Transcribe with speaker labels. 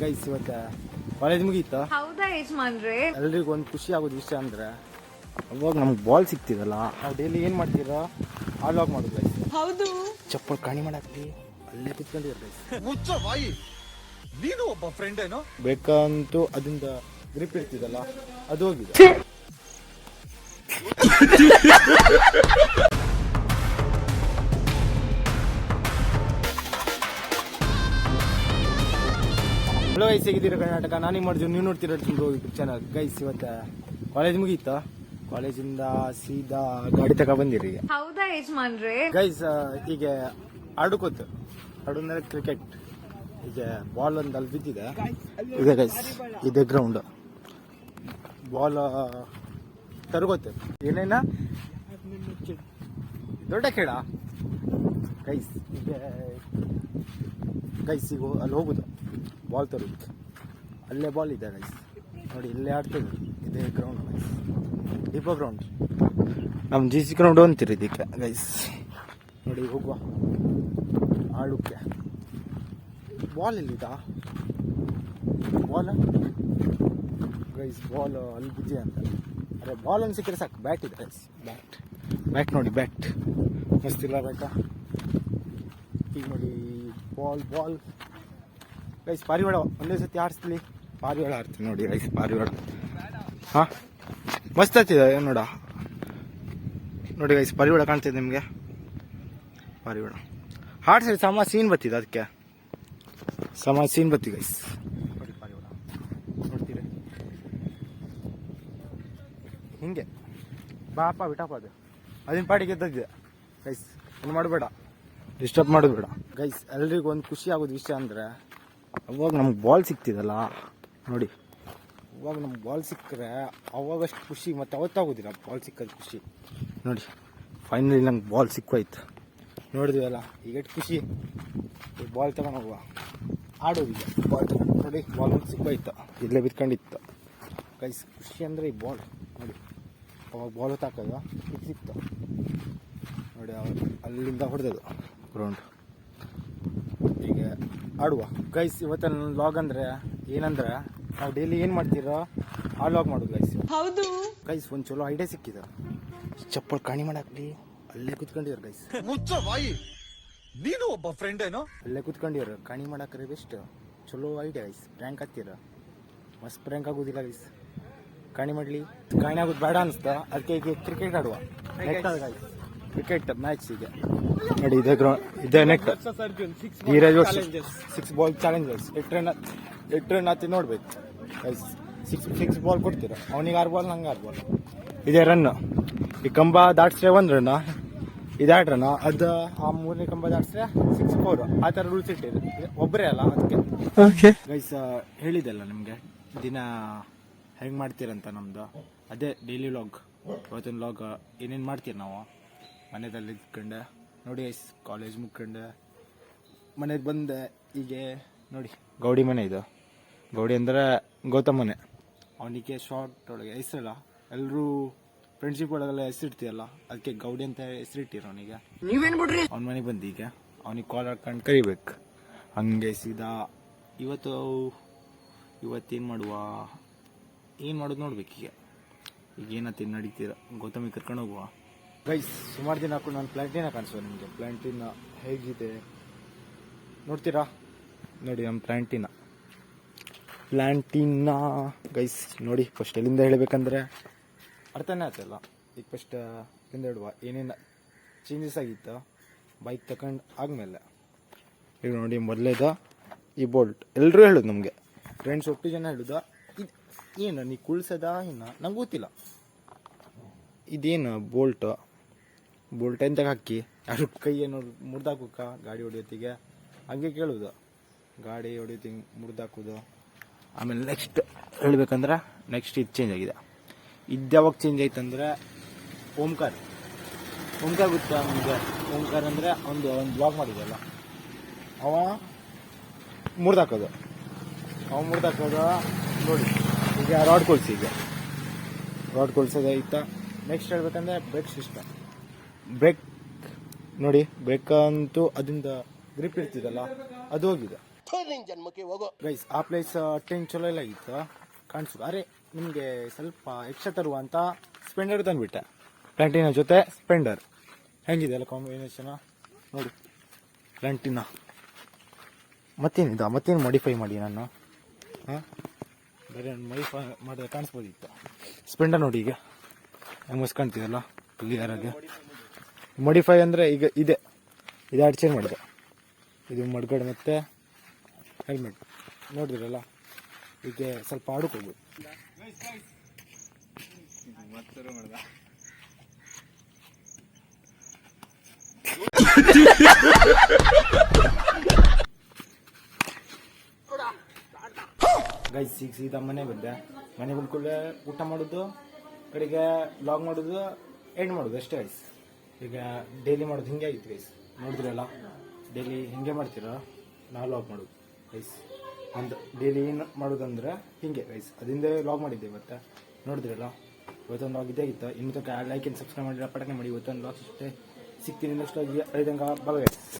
Speaker 1: Guys ಇವತ್ತು college ಮುಗೀತಾ?
Speaker 2: ಹೌದಾ ಯಜಮಾನ್ರೆ?
Speaker 1: ಎಲ್ರಿಗೂ ಒಂದು ಖುಷಿ ಆಗೋದು ವಿಷಯ ಅಂದ್ರೆ ಅವಾಗ ನಮ್ಗೆ ಬಾಲ್ ಸಿಗ್ತಿದಲ್ಲ, ನಾವು ಡೈಲಿ ಏನು ಮಾಡ್ತೀರಾ ಆಲಾಗ್ ಮಾಡೋದು ಗೈಸ್.
Speaker 2: ಹೌದು.
Speaker 1: ಚಪ್ಪಲ್ ಕಾಣಿ ಮಾಡಾಕ್ತಿ ಅಲ್ಲೇ ಕುತ್ಕೊಂಡಿದ್ದಾರೆ ಗೈಸ್.
Speaker 3: ಮುಚ್ಚ ಬಾಯಿ, ನೀನು ಒಬ್ಬ ಫ್ರೆಂಡ್ ಏನೋ
Speaker 1: ಬೇಕಂತೂ ಅದರಿಂದ ಗ್ರಿಪ್ ಇರ್ತಿದಲ್ಲ ಅದು ಹೋಗಿದೆ. ಹಲೋ ಗೈಸ್, ಹೇಗಿದ್ದೀರಾ ಕರ್ನಾಟಕ? ನಾನು ನಿಮ್ಮ ಅರ್ಜುನ್, ನೀವು ನೋಡ್ತೀರಾ ಯೂಟ್ಯೂಬ್ ಚಾನಲ್. ಗೈಸ್ ಇವತ್ತು ಕಾಲೇಜ್ ಮುಗೀತಾ? ಕಾಲೇಜಿಂದ ಸೀದಾ ಗಾಡಿ ತಗೊ ಬಂದಿರಿ.
Speaker 2: ಹೌದಾ ಯಜಮಾನ್ರೆ?
Speaker 1: ಗೈಸ್ ಈಗ ಆಡುಕೋತು ಆಡುಂದ್ರೆ ಕ್ರಿಕೆಟ್. ಈಗ ಬಾಲ್ ಒಂದು ಅಲ್ಲಿ ಬಿದ್ದಿದೆ ಇದೆ ಗೈಸ್, ಇದೆ ಗ್ರೌಂಡ್. ಬಾಲ್ ತರಗೋತೆ ಏನೇನ ದೊಡ್ಡ ಕೇಳ ಗೈಸ್. ಈಗ ಗೈಸ್ ಈಗ ಅಲ್ಲಿ ಹೋಗುದು ಬಾಲ್ ತರೋದು, ಅಲ್ಲೇ ಬಾಲ್ ಇದೆ ಗೈಸ್. ನೋಡಿ ಇಲ್ಲೇ ಆಡ್ತೇವೆ, ಇದೇ ಗ್ರೌಂಡ್ ಗೈಸ್, ದೀಪ ಗ್ರೌಂಡ್. ನಮ್ಮ ಜಿ ಸಿ ಗ್ರೌಂಡ್ ಅಂತೀರಿ ಇದಕ್ಕೆ ಗೈಸ್. ನೋಡಿ ಹೋಗುವ ಆಡೋಕ್ಕೆ. ಬಾಲ್ ಎಲ್ಲಿದ ಬಾಲ್ ಗೈಸ್? ಬಾಲ್ ಅಲ್ಲಿ ಬಿದ್ದಿದೆ ಅಂತ. ಅರೆ ಬಾಲ್ ಒಂದು ಸಿಕ್ಕರೆ ಸಾಕು. ಬ್ಯಾಟ್ ಇದೆ ಗೈಸ್, ಬ್ಯಾಟ್ ನೋಡಿ, ಬ್ಯಾಟ್ ಮಸ್ತ್ ಇಲ್ಲ ಬೇಕಾ? ಈಗ ನೋಡಿ ಬಾಲ್ ಗೈಸ್. ಪಾರಿವಾಳ ಒಂದೇ ಸತಿ ಆಡಿಸ್ಲಿ, ಪಾರಿವಾಳ ಆಡ್ತೀನಿ ನೋಡಿ ಗೈಸ್. ಪಾರಿವಾಳ ಹಾಂ ಮಸ್ತ್ ಆಗ್ತಿದೆ ನೋಡ. ನೋಡಿ ಗೈಸ್ ಪಾರಿವಾಳ ಕಾಣ್ತಿದೆ ನಿಮಗೆ? ಪಾರಿವಾಳ ಹಾಡ್ಸರಿ ಸಮ ಸೀನ್ ಬತ್ತಿದೆ, ಅದಕ್ಕೆ ಸಮ ಸೀನ್ ಬತ್ತಿ ಗೈಸ್. ನೋಡಿ ಪಾರಿವಾಳ ನೋಡ್ತೀರಿ ಹಿಂಗೆ ಬಾಪ ಬಿಟಪ್ಪ, ಅದು ಅದಿನ ಪಾಟಿಗೆ ಎದ್ದಿದೆ ಗೈಸ್. ಏನು ಮಾಡಬೇಡ, ಡಿಸ್ಟರ್ಬ್ ಮಾಡೋದು ಬೇಡ ಗೈಸ್. ಎಲ್ರಿಗೂ ಒಂದು ಖುಷಿ ಆಗೋದು ವಿಷಯ ಅಂದರೆ ಅವಾಗ ನಮ್ಗೆ ಬಾಲ್ ಸಿಗ್ತಿದಲ್ಲ ನೋಡಿ. ಅವಾಗ ನಮ್ಗೆ ಬಾಲ್ ಸಿಕ್ಕರೆ ಅವಾಗಷ್ಟು ಖುಷಿ ಮತ್ತು ಅವತ್ತಾಗೋದಿಲ್ಲ ಬಾಲ್ ಸಿಕ್ಕೋದು ಖುಷಿ. ನೋಡಿ ಫೈನಲಿ ನಂಗೆ ಬಾಲ್ ಸಿಕ್ಕೋಯ್ತು, ನೋಡಿದ್ವಲ್ಲ ಈಗ ಎಷ್ಟು ಖುಷಿ. ಈ ಬಾಲ್ ತಗೊಂಡು ಹೋಗುವ ಆಡೋದೀಗ. ಬಾಲ್ ತಗೊಂಡು ನೋಡಿ, ಬಾಲ್ ಒಂದು ಸಿಕ್ಕೋಯ್ತು, ಇಲ್ಲೇ ಬಿತ್ಕೊಂಡಿತ್ತು ಗೈಸ್. ಖುಷಿ ಅಂದರೆ ಈ ಬಾಲ್ ನೋಡಿ. ಅವಾಗ ಬಾಲ್ ಹೊತ್ತಾಕೋದು ಇದು ಸಿಕ್ತು ನೋಡಿ, ಅಲ್ಲಿಂದ ಹೊಡೆದದು ಗ್ರೌಂಡ್. ಈಗ ಆಡುವ ಗೈಸ್. ಇವತ್ತಿನ ಲಾಗ್ ಅಂದರೆ ಏನಂದ್ರೆ ನಾವು ಡೈಲಿ ಏನು ಮಾಡ್ತೀರೋ ಆ ಲಾಗ್ ಮಾಡೋದು ಗೈಸ್.
Speaker 2: ಹೌದು
Speaker 1: ಗೈಸ್ ಒಂದು ಚಲೋ ಐಡಿಯಾ ಸಿಕ್ಕಿದ. ಚಪ್ಪಲ್ ಕಾಣಿ ಮಾಡಾಕ್ಲಿ ಅಲ್ಲೇ ಕುತ್ಕೊಂಡಿವ್ರು ಗೈಸ್.
Speaker 3: ಮುಚ್ಚ ಬಾಯಿ, ನೀನು ಒಬ್ಬ ಫ್ರೆಂಡ್ ಏನೋ
Speaker 1: ಅಲ್ಲೇ ಕುತ್ಕೊಂಡಿವ್ರು ಕಾಣಿ ಮಾಡಾಕ್ರಿ. ಬೆಸ್ಟ್ ಚಲೋ ಐಡಿಯಾ ಗೈಸ್. ಪ್ರ್ಯಾಂಕ್ ಆಗ್ತೀರ, ಮಸ್ತ್ ಪ್ರ್ಯಾಂಕ್ ಆಗೋದಿಲ್ಲ ಗೈಸ್. ಕಾಣಿ ಮಾಡಲಿ, ಕಾಣಿ ಆಗೋದು ಬೇಡ ಅನಿಸ್ತಾ, ಅದಕ್ಕೆ ಈಗ ಕ್ರಿಕೆಟ್ ಆಡುವ. ನೆಟ್ ಗೈಸ್, ಕ್ರಿಕೆಟ್ ಮ್ಯಾಚ್ ಈಗ ನೋಡಿ. ಇದೇ ಗ್ರೌಂಡ್, ಇದೇ net. Dheeraj 6 ball challenge guys. 8 run ಹತ್ತಿ ನೋಡ್ಬೇಕು ಗೈಸ್. 6 ಬಾಲ್ ಕೊಡ್ತೀರ, ಅವನಿಗೆ 6 ಬಾಲ್, ನಂಗೆ 6 ಬಾಲ್. ಇದೇ ರನ್. ಈ ಕಂಬ ದಾಟ್ಸ್ರೆ 1 ರನ್, ಇದು 2 ರನ್. ಅದು ಆ 3ನೇ ಕಂಬ ದಾಟ್ಸ್ರೆ 6 4. ಆ ಥರ ರೂಲ್ಸ್ ಇಟ್ಟಿರಿ, ಒಬ್ಬರೇ ಅಲ್ಲ ಅದಕ್ಕೆ ಗೈಸ್. ಹೇಳಿದೆಲ್ಲ ನಿಮಗೆ ದಿನ ಹೆಂಗೆ ಮಾಡ್ತೀರಂತ ನಮ್ಮದು ಅದೇ ಡೈಲಿ ಲಾಗ್. ಇವತ್ತಿನ ಲಾಗ್ ಏನೇನು ಮಾಡ್ತೀರಿ ನಾವು ಮನೆಯಲ್ಲಿ ಇದ್ಕೊಂಡು ನೋಡಿ ಗೈಸ್. ಕಾಲೇಜ್ ಮುಗ್ಕೊಂಡು ಮನೆಗೆ ಬಂದೆ. ಈಗ ನೋಡಿ ಗೌಡಿ ಮನೆ ಇದು. ಗೌಡಿ ಅಂದರೆ ಗೌತಮ್ ಮನೆ. ಅವನಿಗೆ ಶಾರ್ಟ್ ಒಳಗೆ ಹೆಸರಲ್ಲ, ಎಲ್ಲರೂ ಫ್ರೆಂಡ್ಶಿಪ್ ಒಳಗೆಲ್ಲ ಹೆಸರಿಡ್ತೀಯಲ್ಲ, ಅದಕ್ಕೆ ಗೌಡಿ ಅಂತ ಹೆಸರಿಟ್ಟಿರೋ ಅವನಿಗೆ. ನೀವೇನು ಬಿಡ್ರಿ, ಅವ್ನ ಮನೆಗೆ ಬಂದು ಈಗ ಅವನಿಗೆ ಕಾಲ್ ಹಾಕೊಂಡು ಕರಿಬೇಕು. ಹಂಗೆ ಸೀದಾ ಇವತ್ತೇನು ಮಾಡುವ, ಏನು ಮಾಡೋದು ನೋಡ್ಬೇಕು. ಈಗ ಏನತ್ತೆ ನಡೀತೀರ, ಗೌತಮಿಗೆ ಕರ್ಕೊಂಡು ಹೋಗುವ ಗೈಸ್. ಸುಮಾರು ದಿನ ಹಾಕೊಂಡು ನಾನು ಪ್ಲಾಂಟಿನ ಕಾಣಿಸುವ ನಿಮಗೆ. ಪ್ಲಾಂಟಿನ ಹೇಗಿದೆ ನೋಡ್ತೀರಾ? ನೋಡಿ ನಮ್ಮ ಪ್ಲಾಂಟಿನ ಗೈಸ್ ನೋಡಿ. ಫಸ್ಟ್ ಎಲ್ಲಿಂದ ಹೇಳಬೇಕಂದ್ರೆ ಅರ್ಥನೇ ಆಗ್ತಲ್ಲ. ಈಗ ಫಸ್ಟ್ ಎಲ್ಲಿಂದ ಹೇಳುವ, ಏನೇನು ಚೇಂಜಸ್ ಆಗಿತ್ತು ಬೈಕ್ ತಗೊಂಡು ಆದಮೇಲೆ. ಈಗ ನೋಡಿ ಮೊದಲೇದ ಈ ಬೋಲ್ಟ್ ಎಲ್ಲರೂ ಹೇಳೋದು ನಮಗೆ, ಫ್ರೆಂಡ್ಸ್ 8 ಜನ ಹೇಳೋದು. ಇದು ಏನು ನೀ ಕುಳ್ಸದ ಇನ್ನು ನಂಗೆ ಗೊತ್ತಿಲ್ಲ. ಇದೇನು ಬೋಲ್ಟ್ ಎಂತಾಗ ಹಾಕಿ ಯಾರು ಕೈಯನ್ನು ಮುರಿದಾಕೋಕ ಗಾಡಿ ಹೊಡಿಯೋತ್ತಿಗೆ ಹಂಗೆ ಕೇಳೋದು. ಗಾಡಿ ಹೊಡಿಯೋತ್ತಿಗೆ ಮುರಿದಾಕೋದು. ಆಮೇಲೆ ನೆಕ್ಸ್ಟ್ ಹೇಳ್ಬೇಕಂದ್ರೆ ನೆಕ್ಸ್ಟ್ ಇದು ಚೇಂಜ್ ಆಗಿದೆ. ಇದು ಯಾವಾಗ ಚೇಂಜ್ ಆಯ್ತಂದ್ರೆ ಓಂಕಾರ ಗೊತ್ತಾ ನಮಗೆ? ಓಂಕಾರ ಅಂದರೆ ಒಂದು ಬ್ಲಾಗ್ ಮಾಡಿದಲ್ಲ, ಅವ ಮುರಿದಾಕೋದು ನೋಡಿ. ಈಗ ರಾಡ್ ಕೊಲ್ಸೋದಾಯ್ತಾ. ನೆಕ್ಸ್ಟ್ ಹೇಳ್ಬೇಕಂದ್ರೆ ಬ್ರೇಕ್ ಸಿಸ್ಟಮ್. ಬ್ರೇಕ್ ನೋಡಿ, ಬ್ರೇಕ್ ಅಂತೂ ಅದರಿಂದ ಗ್ರಿಪ್ ಇರ್ತಿದಲ್ಲ ಅದು ಹೋಗಿದೆ. ಗೈಸ್ ಆ ಪ್ಲೇಸ್ ಟೆನ್ ಚಲೋ ಎಲ್ಲ ಆಗಿತ್ತು ಕಾಣಿಸೋದು. ಅರೆ ನಿಮಗೆ ಸ್ವಲ್ಪ ಎಕ್ಸ್ಟ್ರಾ ತರುವ ಅಂತ ಸ್ಪೆಂಡರ್ ತಂದುಬಿಟ್ಟೆ, ಪ್ಲಾಂಟಿನ ಜೊತೆ ಸ್ಪೆಂಡರ್. ಹೆಂಗಿದೆ ಅಲ್ಲ ಕಾಂಬಿನೇಷನ್ ನೋಡಿ. ಪ್ಲಾಂಟಿನ ಮತ್ತೇನು ಮಾಡಿಫೈ ಮಾಡಿ ನಾನು ಹಾಂ ಬೇರೆ ಮಾಡಿಫೈ ಮಾಡಿದ್ರೆ ಕಾಣಿಸ್ಬೋದಿತ್ತು. ಸ್ಪೆಂಡರ್ ನೋಡಿ ಈಗ ಹೆಂಗೆ ಮಸ್ತ್ ಕಾಣ್ತಿದಲ್ಲ ಕ್ಲಿಯರಾಗಿ. ಮಾಡಿಫೈ ಅಂದರೆ ಈಗ ಇದೆ ಎರಡು ಚೇಂಜ್ ಮಾಡಿದೆ. ಇದು ಮಡ್ಗಡೆ ಮತ್ತು ಹೆಲ್ಮೆಟ್ ನೋಡಿದ್ರಲ್ಲ, ಈಗ ಸ್ವಲ್ಪ ಆಡಕ್ಕೆ ಹೋಗ್ಬೋದು. ಗೈಸ್ ಈಗ ಸೀದಾ ಮನೆ ಬಂದೆ. ಮನೆ ಬಂದ ಕೂಡಲೇ ಊಟ ಮಾಡೋದು, ಕಡೆಗೆ ಲಾಗ್ ಮಾಡೋದು, ಎಂಡ್ ಮಾಡೋದು ಅಷ್ಟೇ ಗೈಸ್. ಈಗ ಡೈಲಿ ಮಾಡೋದು ಹಿಂಗೆ ಆಗಿತ್ತು ಗೈಸ್, ನೋಡಿದ್ರಲ್ಲ ಡೈಲಿ ಹಿಂಗೆ ಮಾಡ್ತೀರ. ನಾವು ಲಾಗ್ ಮಾಡೋದು ಗೈಸ್, ಒಂದು ಡೈಲಿ ಏನು ಮಾಡೋದಂದ್ರೆ ಹಿಂಗೆ ಗೈಸ್. ಅದರಿಂದ ಲಾಗ್ ಮಾಡಿದ್ದೆ ಇವತ್ತು, ನೋಡಿದ್ರಲ್ಲ. ಇವತ್ತೊಂದು ಲಾಗ್ ಇದೇ ಆಗಿತ್ತು. ಇನ್ನು ತನಕ ಲೈಕ್ ಆ್ಯಂಡ್ ಸಬ್ಸ್ಕ್ರೈಬ್ ಮಾಡಿದ್ರೆ ಪಟನೆ ಮಾಡಿ. ಇವತ್ತೊಂದು ಲಾಗ್ ಅಷ್ಟೇ, ಸಿಗ್ತೀನಿ ನೆಕ್ಸ್ಟ್ ಲಾಗ್. ಐದಂಗ ಬಾಯ್ ಗೈಸ್.